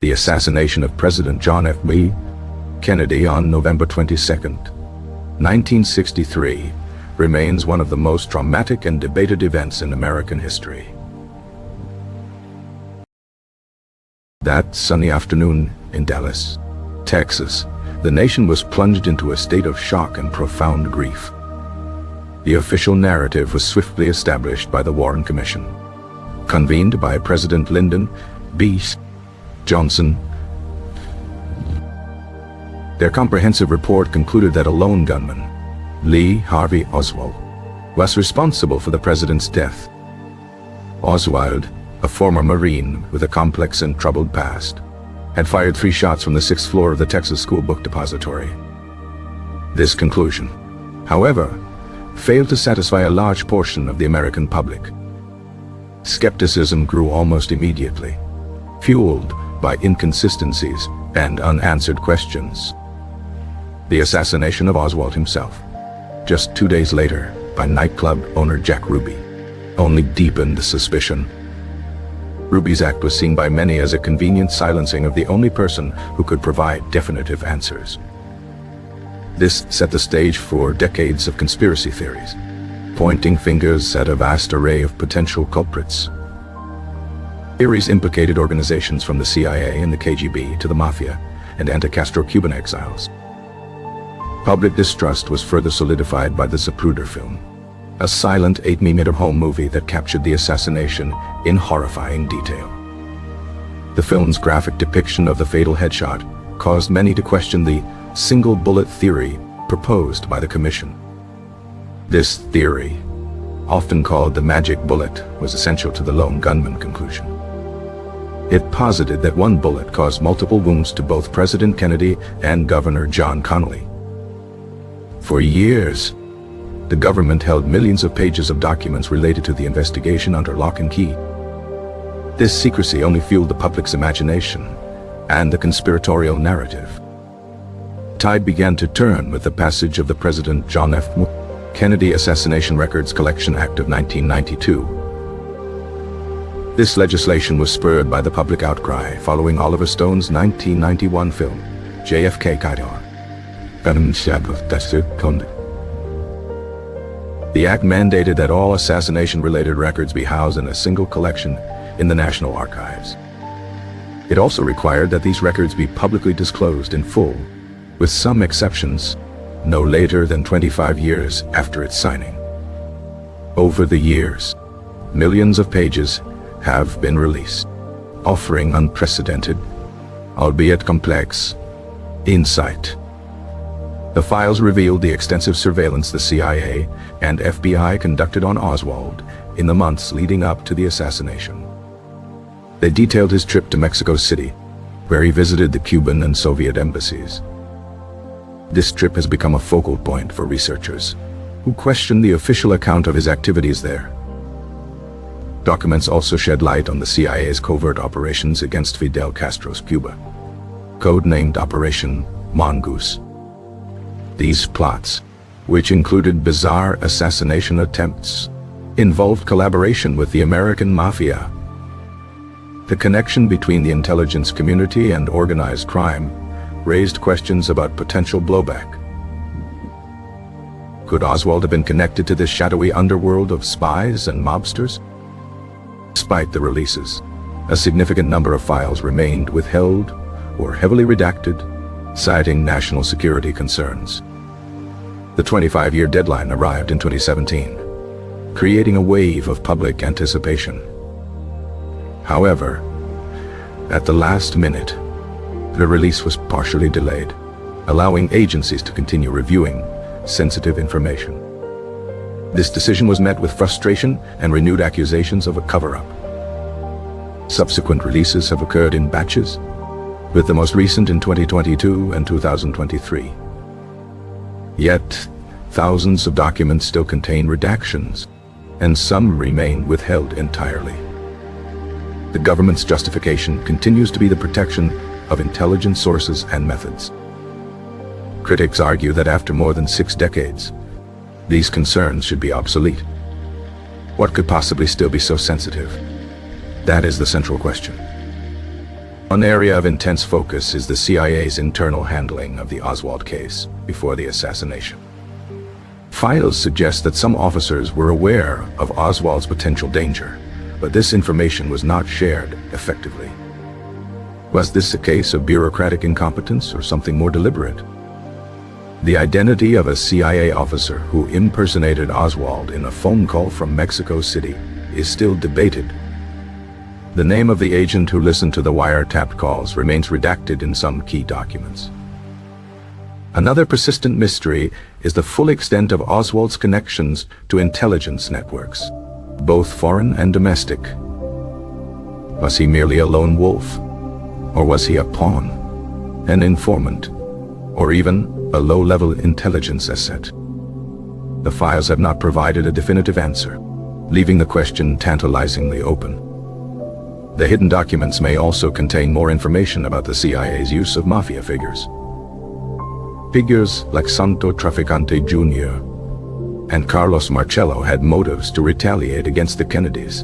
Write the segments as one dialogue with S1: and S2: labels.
S1: The assassination of President John F. Kennedy on November 22, 1963, remains one of the most traumatic and debated events in American history. That sunny afternoon in Dallas, Texas, the nation was plunged into a state of shock and profound grief. The official narrative was swiftly established by the Warren Commission, convened by President Lyndon B. Johnson. Their comprehensive report concluded that a lone gunman, Lee Harvey Oswald, was responsible for the president's death. Oswald, a former Marine with a complex and troubled past, had fired 3 shots from the 6th floor of the Texas School Book Depository. This conclusion, however, failed to satisfy a large portion of the American public. Skepticism grew almost immediately, fueled by inconsistencies and unanswered questions. The assassination of Oswald himself, just 2 days later by nightclub owner Jack Ruby, only deepened the suspicion. Ruby's act was seen by many as a convenient silencing of the only person who could provide definitive answers. This set the stage for decades of conspiracy theories, pointing fingers at a vast array of potential culprits. Theories implicated organizations from the CIA and the KGB to the Mafia and anti-Castro Cuban exiles. Public distrust was further solidified by the Zapruder film, a silent 8mm home movie that captured the assassination in horrifying detail. The film's graphic depiction of the fatal headshot caused many to question the single bullet theory proposed by the Commission. This theory, often called the magic bullet, was essential to the lone gunman conclusion. It posited that one bullet caused multiple wounds to both President Kennedy and Governor John Connally. For years, the government held millions of pages of documents related to the investigation under lock and key. This secrecy only fueled the public's imagination and the conspiratorial narrative. Tide began to turn with the passage of the President John F. Kennedy Assassination Records Collection Act of 1992. This legislation was spurred by the public outcry following Oliver Stone's 1991 film, JFK Files. The act mandated that all assassination-related records be housed in a single collection in the National Archives. It also required that these records be publicly disclosed in full, with some exceptions, no later than 25 years after its signing. Over the years, millions of pages have been released, offering unprecedented, albeit complex, insight. The files revealed the extensive surveillance the CIA and FBI conducted on Oswald in the months leading up to the assassination. They detailed his trip to Mexico City, where he visited the Cuban and Soviet embassies. This trip has become a focal point for researchers who question the official account of his activities there. Documents also shed light on the CIA's covert operations against Fidel Castro's Cuba, codenamed Operation Mongoose. These plots, which included bizarre assassination attempts, involved collaboration with the American Mafia. The connection between the intelligence community and organized crime raised questions about potential blowback. Could Oswald have been connected to this shadowy underworld of spies and mobsters? Despite the releases, a significant number of files remained withheld or heavily redacted, citing national security concerns. The 25-year deadline arrived in 2017, creating a wave of public anticipation. However, at the last minute, the release was partially delayed, allowing agencies to continue reviewing sensitive information. This decision was met with frustration and renewed accusations of a cover-up. Subsequent releases have occurred in batches, with the most recent in 2022 and 2023. Yet, thousands of documents still contain redactions, and some remain withheld entirely. The government's justification continues to be the protection of intelligence sources and methods. Critics argue that after more than 6 decades, these concerns should be obsolete. What could possibly still be so sensitive? That is the central question. One area of intense focus is the CIA's internal handling of the Oswald case before the assassination. Files suggest that some officers were aware of Oswald's potential danger, but this information was not shared effectively. Was this a case of bureaucratic incompetence or something more deliberate? The identity of a CIA officer who impersonated Oswald in a phone call from Mexico City is still debated. The name of the agent who listened to the wiretapped calls remains redacted in some key documents. Another persistent mystery is the full extent of Oswald's connections to intelligence networks, both foreign and domestic. Was he merely a lone wolf? Or was he a pawn, an informant, or even a low-level intelligence asset? The files have not provided a definitive answer, leaving the question tantalizingly open. The hidden documents may also contain more information about the CIA's use of mafia figures. Figures like Santo Traficante Jr. and Carlos Marcello had motives to retaliate against the Kennedys.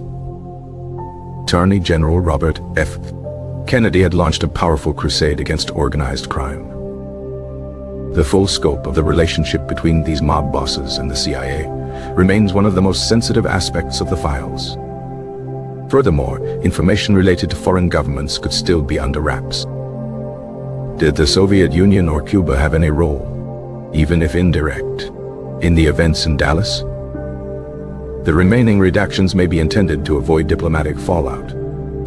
S1: Attorney General Robert F. Kennedy had launched a powerful crusade against organized crime. The full scope of the relationship between these mob bosses and the CIA remains one of the most sensitive aspects of the files. Furthermore, information related to foreign governments could still be under wraps. Did the Soviet Union or Cuba have any role, even if indirect, in the events in Dallas? The remaining redactions may be intended to avoid diplomatic fallout,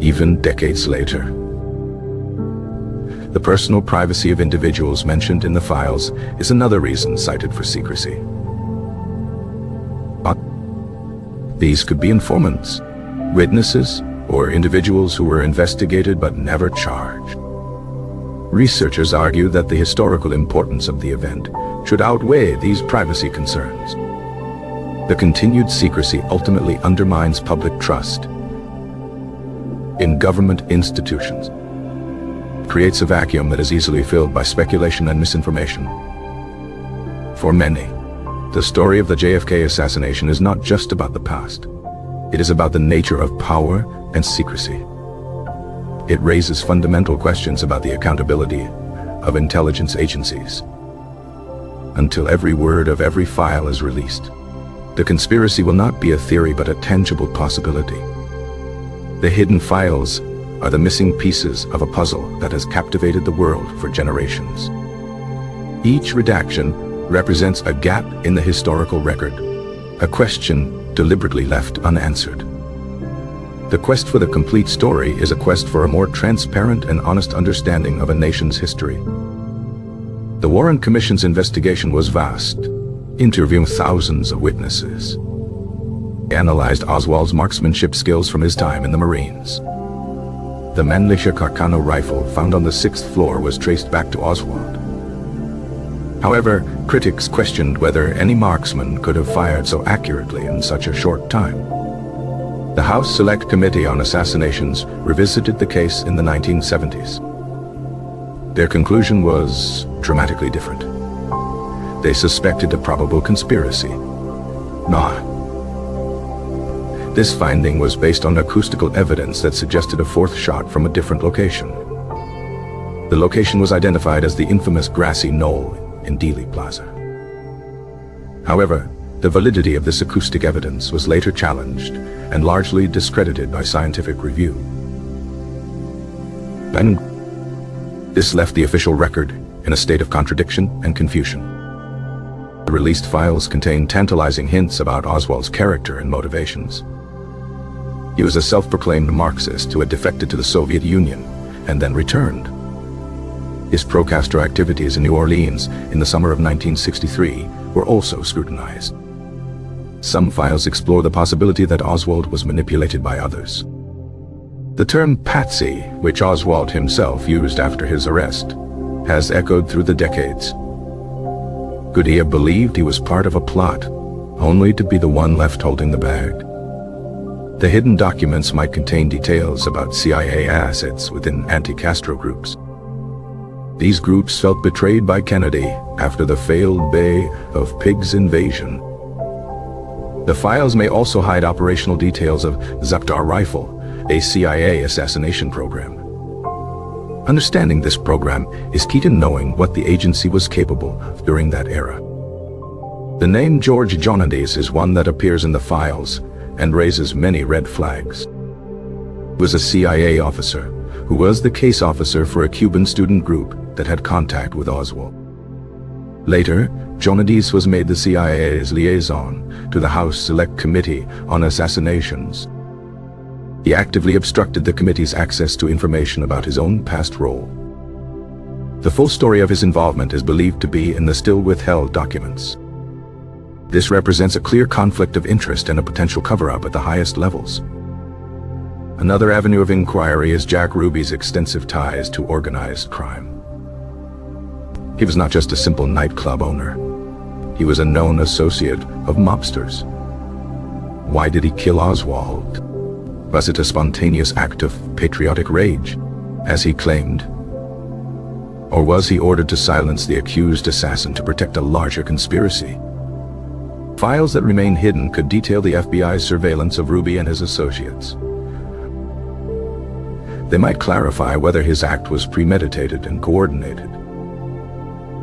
S1: even decades later. The personal privacy of individuals mentioned in the files is another reason cited for secrecy. But these could be informants, witnesses, or individuals who were investigated but never charged. Researchers argue that the historical importance of the event should outweigh these privacy concerns. The continued secrecy ultimately undermines public trust in government institutions, creates a vacuum that is easily filled by speculation and misinformation. For many, the story of the JFK assassination is not just about the past. It is about the nature of power and secrecy. It raises fundamental questions about the accountability of intelligence agencies. Until every word of every file is released, the conspiracy will not be a theory but a tangible possibility. The hidden files are the missing pieces of a puzzle that has captivated the world for generations. Each redaction represents a gap in the historical record, a question deliberately left unanswered. The quest for the complete story is a quest for a more transparent and honest understanding of a nation's history. The Warren Commission's investigation was vast, interviewing thousands of witnesses. They analyzed Oswald's marksmanship skills from his time in the Marines. The Mannlicher Carcano rifle found on the 6th floor was traced back to Oswald. However, critics questioned whether any marksman could have fired so accurately in such a short time. The House Select Committee on Assassinations revisited the case in the 1970s. Their conclusion was dramatically different. They suspected a probable conspiracy. This finding was based on acoustical evidence that suggested a fourth shot from a different location. The location was identified as the infamous grassy knoll in Dealey Plaza. However, the validity of this acoustic evidence was later challenged and largely discredited by scientific review. This left the official record in a state of contradiction and confusion. The released files contain tantalizing hints about Oswald's character and motivations. He was a self-proclaimed Marxist who had defected to the Soviet Union and then returned. His pro-Castro activities in New Orleans in the summer of 1963 were also scrutinized. Some files explore the possibility that Oswald was manipulated by others. The term patsy, which Oswald himself used after his arrest, has echoed through the decades. Could he have believed he was part of a plot, only to be the one left holding the bag? The hidden documents might contain details about CIA assets within anti-Castro groups. These groups felt betrayed by Kennedy after the failed Bay of Pigs invasion. The files may also hide operational details of Rifle, a CIA assassination program. Understanding this program is key to knowing what the agency was capable of during that era. The name George Johnades is one that appears in the files and raises many red flags. He was a CIA officer who was the case officer for a Cuban student group that had contact with Oswald. Later, Johnades was made the CIA's liaison to the House Select Committee on Assassinations. He actively obstructed the committee's access to information about his own past role. The full story of his involvement is believed to be in the still withheld documents. This represents a clear conflict of interest and a potential cover-up at the highest levels. Another avenue of inquiry is Jack Ruby's extensive ties to organized crime. He was not just a simple nightclub owner. He was a known associate of mobsters. Why did he kill Oswald? Was it a spontaneous act of patriotic rage, as he claimed? Or was he ordered to silence the accused assassin to protect a larger conspiracy? Files that remain hidden could detail the FBI's surveillance of Ruby and his associates. They might clarify whether his act was premeditated and coordinated.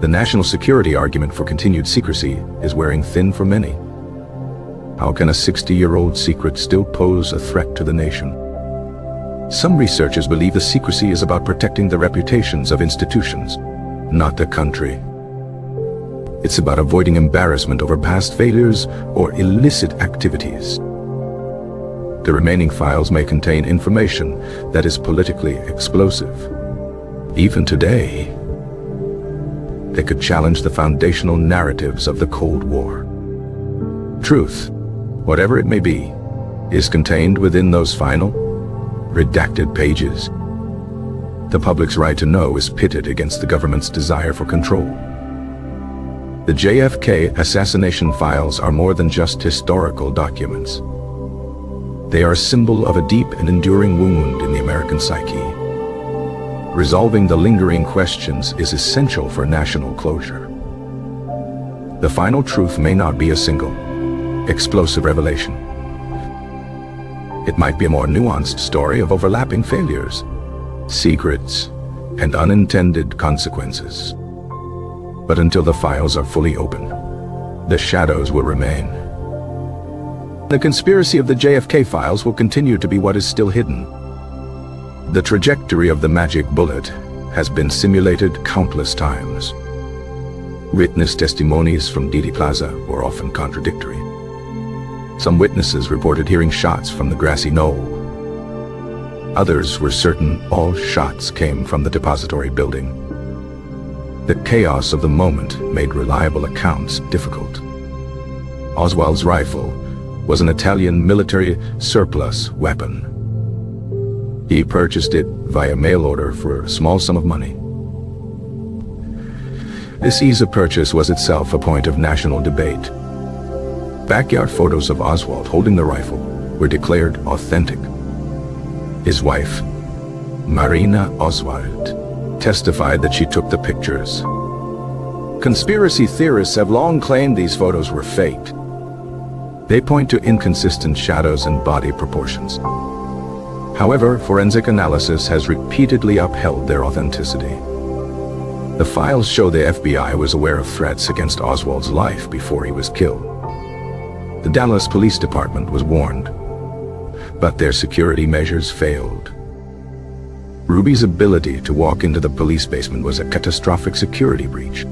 S1: The national security argument for continued secrecy is wearing thin for many. How can a 60-year-old secret still pose a threat to the nation? Some researchers believe the secrecy is about protecting the reputations of institutions, not the country. It's about avoiding embarrassment over past failures or illicit activities. The remaining files may contain information that is politically explosive. Even today, they could challenge the foundational narratives of the Cold War. Truth, whatever it may be, is contained within those final, redacted pages. The public's right to know is pitted against the government's desire for control. The JFK assassination files are more than just historical documents. They are a symbol of a deep and enduring wound in the American psyche. Resolving the lingering questions is essential for national closure. The final truth may not be a single, explosive revelation. It might be a more nuanced story of overlapping failures, secrets, and unintended consequences. But until the files are fully open, the shadows will remain. The conspiracy of the JFK files will continue to be what is still hidden. The trajectory of the magic bullet has been simulated countless times. Witness testimonies from Dealey Plaza were often contradictory. Some witnesses reported hearing shots from the grassy knoll. Others were certain all shots came from the depository building. The chaos of the moment made reliable accounts difficult. Oswald's rifle was an Italian military surplus weapon. He purchased it via mail order for a small sum of money. This ease of purchase was itself a point of national debate. Backyard photos of Oswald holding the rifle were declared authentic. His wife, Marina Oswald, testified that she took the pictures. Conspiracy theorists have long claimed these photos were faked. They point to inconsistent shadows and body proportions. However, forensic analysis has repeatedly upheld their authenticity. The files show the FBI was aware of threats against Oswald's life before he was killed. The Dallas Police Department was warned, but their security measures failed. Ruby's ability to walk into the police basement was a catastrophic security breach.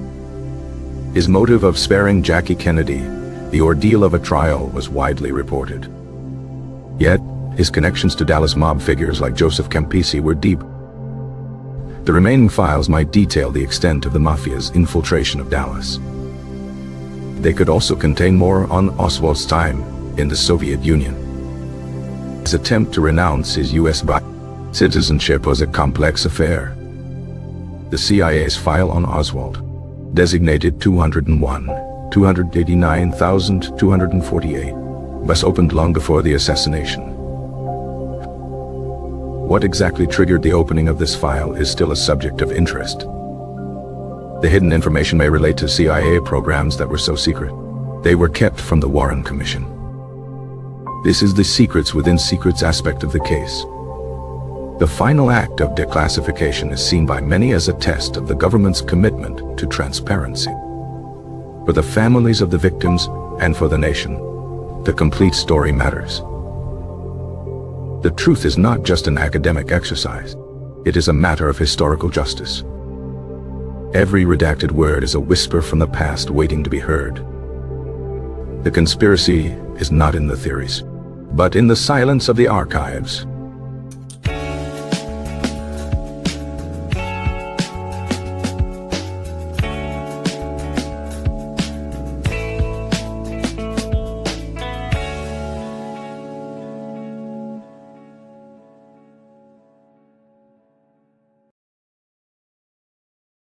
S1: His motive of sparing Jackie Kennedy, the ordeal of a trial, was widely reported. Yet, his connections to Dallas mob figures like Joseph Campisi were deep. The remaining files might detail the extent of the mafia's infiltration of Dallas. They could also contain more on Oswald's time in the Soviet Union. His attempt to renounce his U.S. citizenship was a complex affair. The CIA's file on Oswald, designated 289,248, was opened long before the assassination. What exactly triggered the opening of this file is still a subject of interest. The hidden information may relate to CIA programs that were so secret they were kept from the Warren Commission. This is the secrets within secrets aspect of the case. The final act of declassification is seen by many as a test of the government's commitment to transparency. For the families of the victims and for the nation, the complete story matters. The truth is not just an academic exercise. It is a matter of historical justice. Every redacted word is a whisper from the past waiting to be heard. The conspiracy is not in the theories, but in the silence of the archives.